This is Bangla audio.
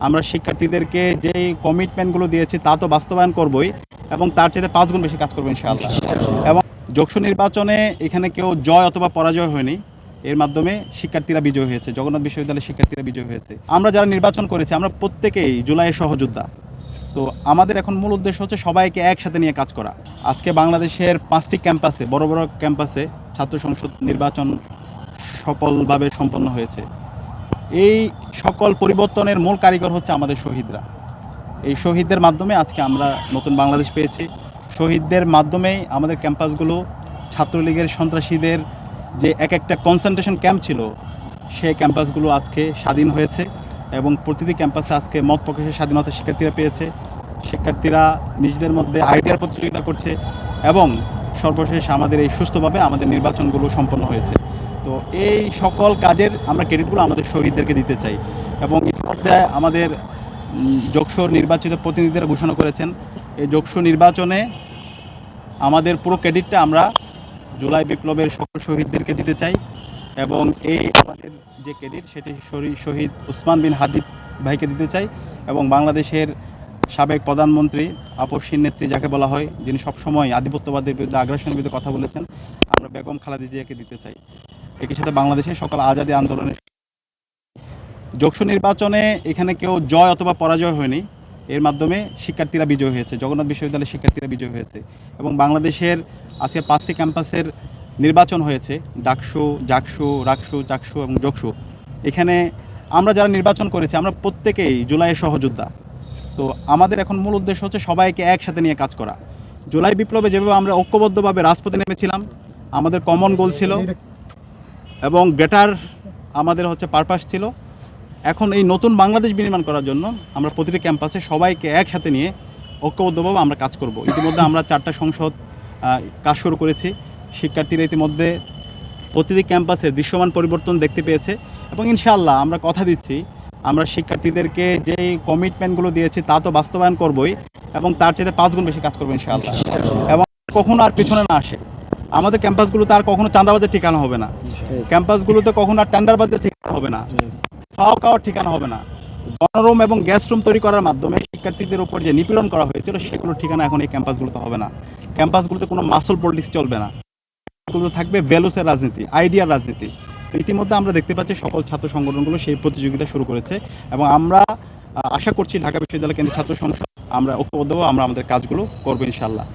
আমরা শিক্ষার্থীদেরকে যেই কমিটমেন্টগুলো দিয়েছি তা তো বাস্তবায়ন করবই এবং তার চেয়ে 5 গুণ বেশি কাজ করবো ইনশাআল্লাহ। এবং যৌথ নির্বাচনে এখানে কেউ জয় অথবা পরাজয় হয়নি, এর মাধ্যমে শিক্ষার্থীরা বিজয় হয়েছে, জগন্নাথ বিশ্ববিদ্যালয়ের শিক্ষার্থীরা বিজয় হয়েছে। আমরা যারা নির্বাচন করেছি আমরা প্রত্যেকেই জুলাইয়ের সহযোদ্ধা। তো আমাদের এখন মূল উদ্দেশ্য হচ্ছে সবাইকে একসাথে নিয়ে কাজ করা। আজকে বাংলাদেশের 5টি ক্যাম্পাসে, বড় বড় ক্যাম্পাসে ছাত্র সংসদ নির্বাচন সফলভাবে সম্পন্ন হয়েছে। এই সকল পরিবর্তনের মূল কারিগর হচ্ছে আমাদের শহীদরা। এই শহীদদের মাধ্যমে আজকে আমরা নতুন বাংলাদেশ পেয়েছি। শহীদদের মাধ্যমেই আমাদের ক্যাম্পাসগুলো ছাত্রলীগের সন্ত্রাসীদের যে এক একটা কনসেন্ট্রেশন ক্যাম্প ছিল, সেই ক্যাম্পাসগুলো আজকে স্বাধীন হয়েছে এবং প্রতিটি ক্যাম্পাসে আজকে মত প্রকাশের স্বাধীনতা শিক্ষার্থীরা পেয়েছে। শিক্ষার্থীরা নিজেদের মধ্যে আইডিয়ার প্রতিযোগিতা করছে এবং সর্বশেষ আমাদের এই সুস্থভাবে আমাদের নির্বাচনগুলো সম্পন্ন হয়েছে। তো এই সকল কাজের আমরা ক্রেডিটগুলো আমাদের শহীদদেরকে দিতে চাই। এবং ইতিমধ্যে আমাদের যোগসর নির্বাচিত প্রতিনিধিরা ঘোষণা করেছেন এই যোগসর নির্বাচনে আমাদের পুরো ক্রেডিটটা আমরা জুলাই বিপ্লবের সকল শহীদদেরকে দিতে চাই। এবং এই আমাদের যে ক্রেডিট সেটি শহীদ ওসমান বিন হাদি ভাইকে দিতে চাই এবং বাংলাদেশের সাবেক প্রধানমন্ত্রী আপসহীন নেত্রী যাকে বলা হয়, যিনি সবসময় আধিপত্যবাদের বিরুদ্ধে আগ্রাসনের বিরুদ্ধে কথা বলেছেন, আমরা বেগম খালেদা জিয়াকে দিতে চাই। একই সাথে বাংলাদেশের সকল আজাদী আন্দোলনের যোগসর নির্বাচনে এখানে কেউ জয় অথবা পরাজয় হয়নি, এর মাধ্যমে শিক্ষার্থীরা বিজয় হয়েছে, জগন্নাথ বিশ্ববিদ্যালয়ের শিক্ষার্থীরা বিজয় হয়েছে। এবং বাংলাদেশের আজকে 5টি ক্যাম্পাসের নির্বাচন হয়েছে, ডাকসু, জাকসু, রাকসু, চাকসু এবং যোগসু। এখানে আমরা যারা নির্বাচন করেছি আমরা প্রত্যেকেই জুলাইয়ের সহযোদ্ধা। তো আমাদের এখন মূল উদ্দেশ্য হচ্ছে সবাইকে একসাথে নিয়ে কাজ করা। জুলাই বিপ্লবে যেভাবে আমরা ঐক্যবদ্ধভাবে রাজপথে নেমেছিলাম, আমাদের কমন গোল ছিল এবং গ্রেটার আমাদের হচ্ছে পারপাস ছিল। এখন এই নতুন বাংলাদেশ বিনির্মাণ করার জন্য আমরা প্রতিটি ক্যাম্পাসে সবাইকে একসাথে নিয়ে ঐক্যবদ্ধভাবে আমরা কাজ করব। ইতিমধ্যে আমরা 4টা সংসদ কাজ শুরু করেছি। শিক্ষার্থীরা ইতিমধ্যে প্রতিটি ক্যাম্পাসে দৃশ্যমান পরিবর্তন দেখতে পেয়েছে এবং ইনশাআল্লাহ আমরা কথা দিচ্ছি আমরা শিক্ষার্থীদেরকে যেই কমিটমেন্টগুলো দিয়েছি তা তো বাস্তবায়ন করবই এবং তার চেয়ে 5 গুণ বেশি কাজ করবো ইনশাআল্লাহ। এবং কখনো আর পিছনে না আসে, আমাদের ক্যাম্পাসগুলোতে আর কখনো চাঁদাবাজের ঠিকানা হবে না, ক্যাম্পাসগুলোতে কখনো আর টেন্ডারবাজের ঠিকানা হবে না, ফাও খাওয়ার ঠিকানা হবে না। গণরুম এবং গ্যাস রুম তৈরি করার মাধ্যমে শিক্ষার্থীদের উপর যে নিপীড়ন করা হয়েছিল সেগুলোর ঠিকানা এখন এই ক্যাম্পাসগুলোতে হবে না। ক্যাম্পাসগুলোতে কোনো মাসল পলিটিক্স চলবে না, এগুলো থাকবে ভ্যালুসের রাজনীতি, আইডিয়ার রাজনীতি। তো ইতিমধ্যে আমরা দেখতে পাচ্ছি সকল ছাত্র সংগঠনগুলো সেই প্রতিযোগিতা শুরু করেছে এবং আমরা আশা করছি ঢাকা বিশ্ববিদ্যালয় কেন্দ্রীয় ছাত্র সংসদ আমরা ঐক্যবদ্ধ আমরা আমাদের কাজগুলো করবো ইনশাআল্লাহ।